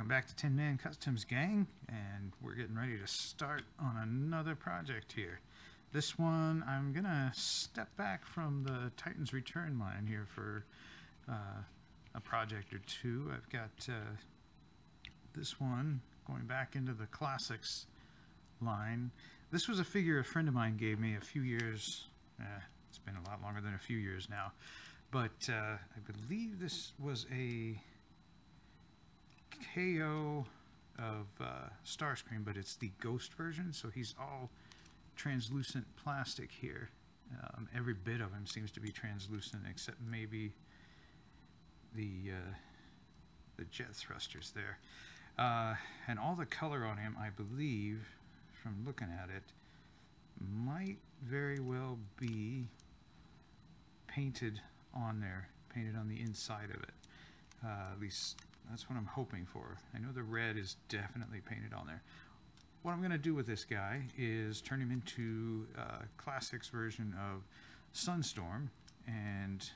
Welcome back to Tin Man Customs, gang, and we're getting ready to start on another project here. This one, I'm gonna step back from the Titan's Return line here for a project or two. I've got this one going back into the Classics line. This was a figure a friend of mine gave me a few years, it's been a lot longer than a few years now, but I believe this was a KO of Starscream, but it's the ghost version, so he's all translucent plastic here. Every bit of him seems to be translucent except maybe the jet thrusters there. And all the color on him, I believe, from looking at it, might very well be painted on there, painted on the inside of it. At least that's what I'm hoping for. I know the red is definitely painted on there. What I'm going to do with this guy is turn him into a Classics version of Sunstorm, and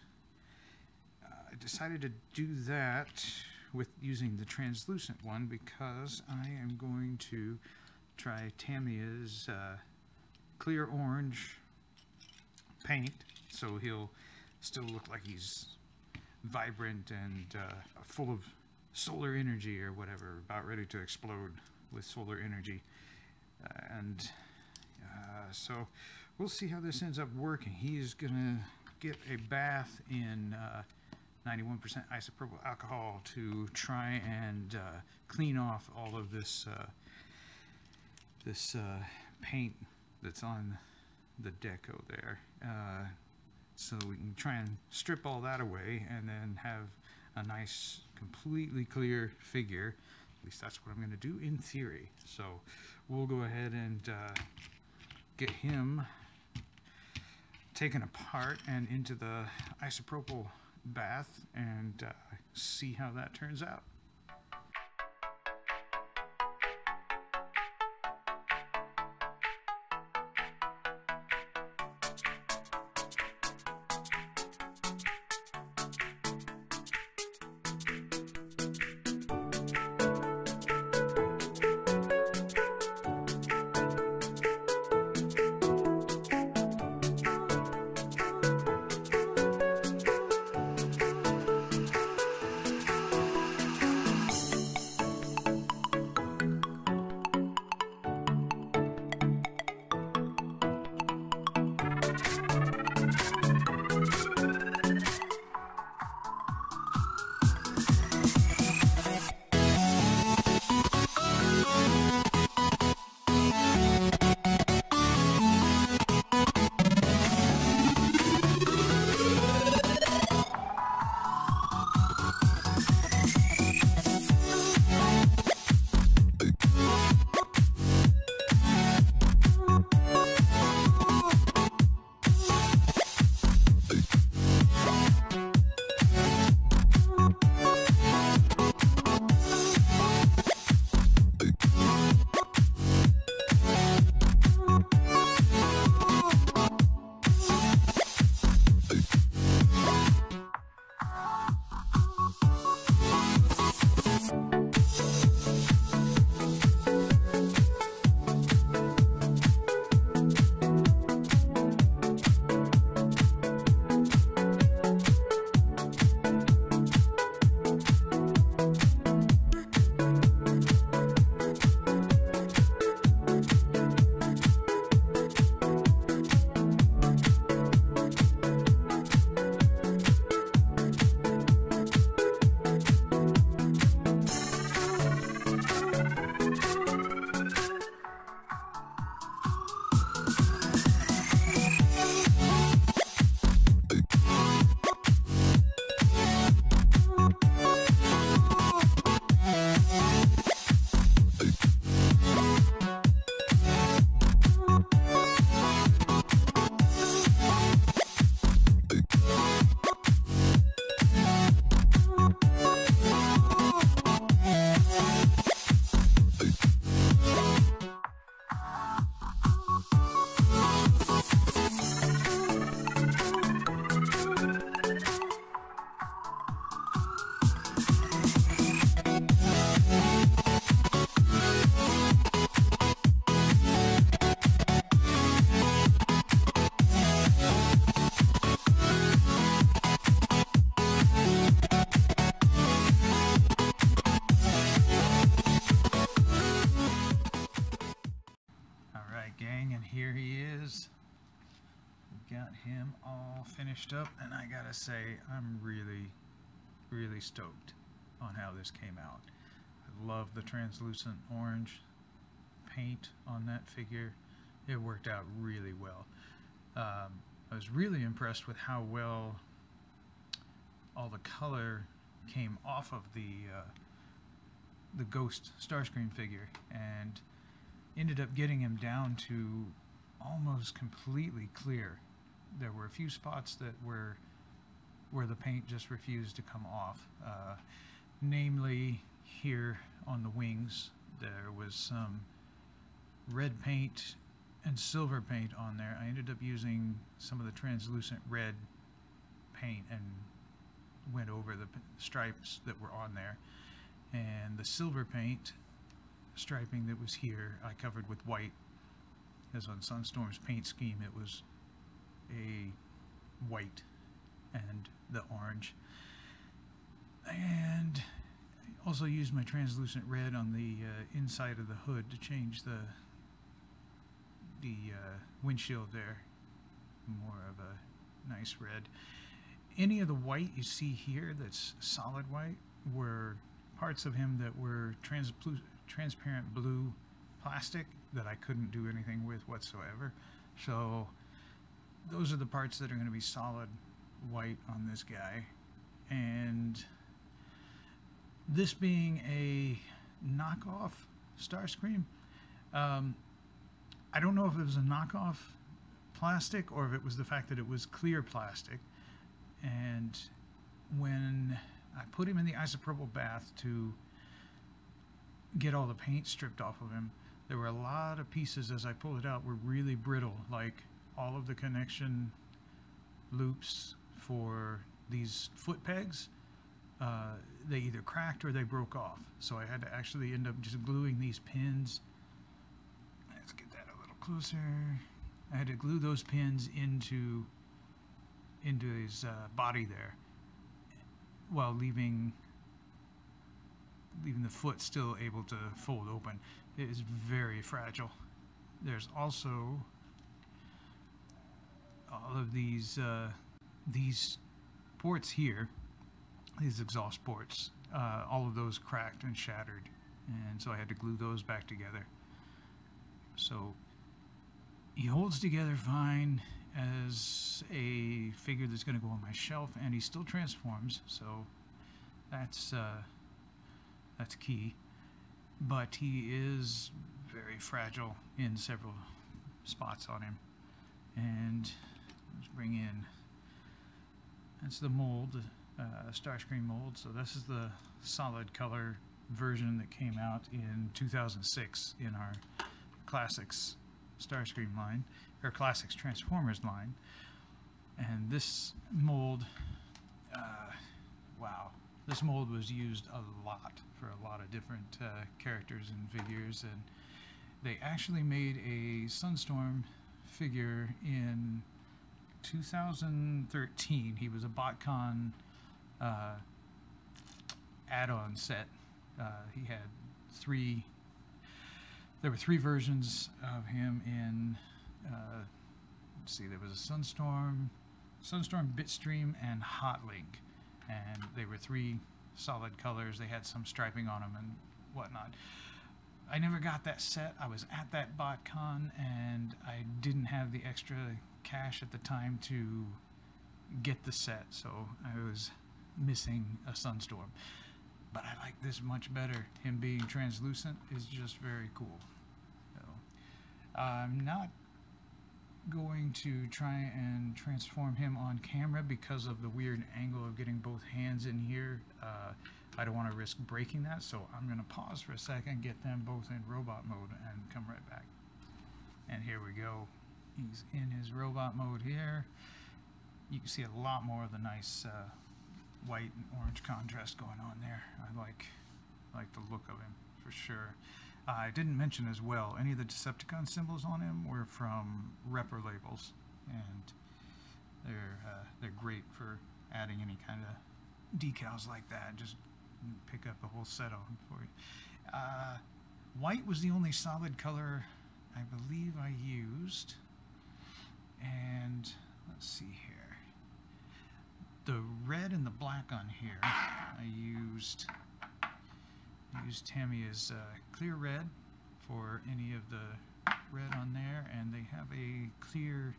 I decided to do that with using the translucent one because I am going to try Tamiya's clear orange paint, so he'll still look like he's vibrant and full of solar energy or whatever, about ready to explode with solar energy. So we'll see how this ends up working. He's gonna get a bath in 91% isopropyl alcohol to try and clean off all of this paint that's on the deco there, so we can try and strip all that away and then have a nice completely clear figure. At least that's what I'm going to do in theory. So we'll go ahead and get him taken apart and into the isopropyl bath and see how that turns out. got him all finished up, and I gotta say, I'm really stoked on how this came out. I love the translucent orange paint on that figure. It worked out really well. I was really impressed with how well all the color came off of the Ghost Starscream figure, and ended up getting him down to almost completely clear. There were a few spots that were where the paint just refused to come off. Namely, here on the wings, there was some red paint and silver paint on there. I ended up using some of the translucent red paint and went over the stripes that were on there. And the silver paint striping that was here, I covered with white. As on Sunstorm's paint scheme, it was a white and the orange. And I also used my translucent red on the inside of the hood to change the windshield there. More of a nice red. Any of the white you see here that's solid white were parts of him that were transparent blue plastic that I couldn't do anything with whatsoever. So those are the parts that are going to be solid white on this guy. And this being a knockoff Starscream, I don't know if it was a knockoff plastic or if it was the fact that it was clear plastic. And when I put him in the isopropyl bath to get all the paint stripped off of him, there were a lot of pieces as I pulled it out were really brittle, like all of the connection loops for these foot pegs. They either cracked or they broke off. So I had to actually end up just gluing these pins. Let's get that a little closer. I had to glue those pins into his body there, while leaving the foot still able to fold open. It is very fragile. There's also all of these ports here, these exhaust ports, all of those cracked and shattered, and so I had to glue those back together. So he holds together fine as a figure that's going to go on my shelf, and he still transforms, so that's key. But he is very fragile in several spots on him. And let's bring in, that's the mold, Starscream mold. So this is the solid color version that came out in 2006 in our Classics Starscream line, or Classics Transformers line. And this mold, wow, this mold was used a lot for a lot of different characters and figures, and they actually made a Sunstorm figure in 2013. He was a Botcon add-on set. He had there were three versions of him in, let's see, there was a Sunstorm, Bitstream, and Hotlink. And they were three solid colors. They had some striping on them and whatnot. I never got that set. I was at that Botcon, and I didn't have the extra cash at the time to get the set, so I was missing a Sunstorm. But I like this much better. Him being translucent is just very cool. So, I'm not going to try and transform him on camera because of the weird angle of getting both hands in here. I don't want to risk breaking that, so I'm going to pause for a second, get them both in robot mode, and come right back. And here we go. He's in his robot mode here. You can see a lot more of the nice white and orange contrast going on there. I like the look of him for sure. I didn't mention as well, any of the Decepticon symbols on him were from Repper labels, and they're great for adding any kind of decals like that. Just pick up a whole set of them for you. White was the only solid color I believe I used, and the red and the black on here, I used Tammy's clear red for any of the red on there, and they have a clear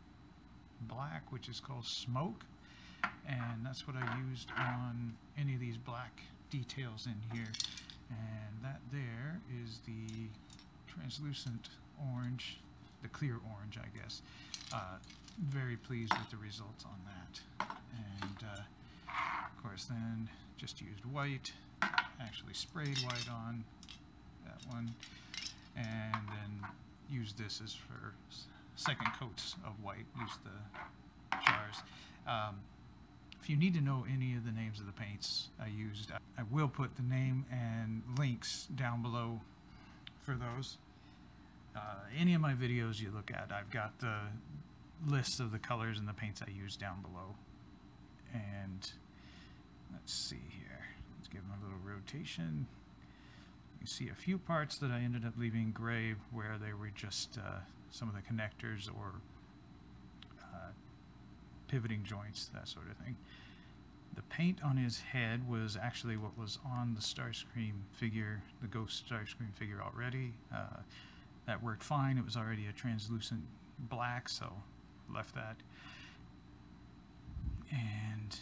black which is called smoke, and that's what I used on any of these black details in here. And that there is the translucent orange, the clear orange, I guess. Very pleased with the results on that. And of course then just used white, actually sprayed white on that one, and then used this as for second coats of white. Used the jars. If you need to know any of the names of the paints I used, I will put the name and links down below for those. Any of my videos you look at, I've got the list of the colors and the paints I use down below. And let's see here. Let's give them a little rotation. You see a few parts that I ended up leaving gray where they were just some of the connectors or pivoting joints, that sort of thing. The paint on his head was actually what was on the Starscream figure, the Ghost Starscream figure already. That worked fine. It was already a translucent black, so left that. And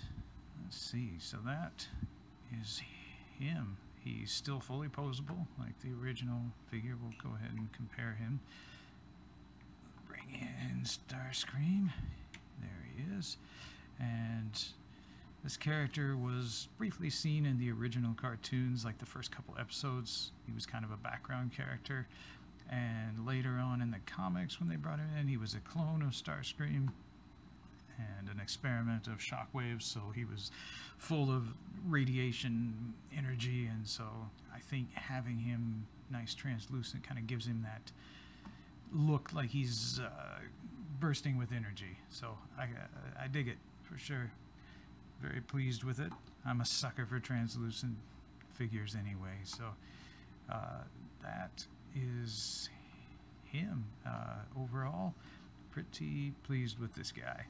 let's see, so that is him. He's still fully posable like the original figure. We'll go ahead and compare him. Bring in Starscream. There he is. And this character was briefly seen in the original cartoons, like the first couple episodes. He was kind of a background character. And later on in the comics, when they brought him in, he was a clone of Starscream and an experiment of shockwaves, so he was full of radiation energy, and so I think having him nice translucent kind of gives him that look like he's bursting with energy. So I dig it for sure. Very pleased with it. I'm a sucker for translucent figures anyway, so that is him. Overall, pretty pleased with this guy.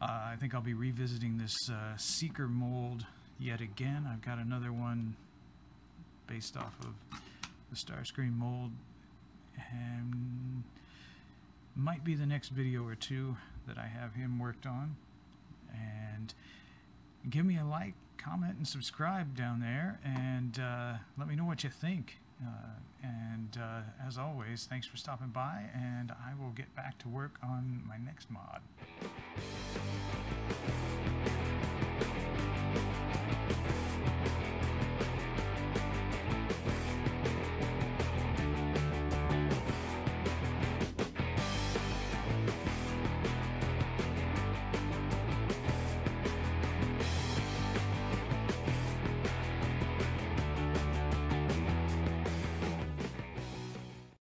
I think I'll be revisiting this Seeker mold yet again. I've got another one based off of the Starscream mold, and might be the next video or two that I have him worked on. And give me a like, comment, and subscribe down there, and let me know what you think. As always, thanks for stopping by, and I will get back to work on my next mod.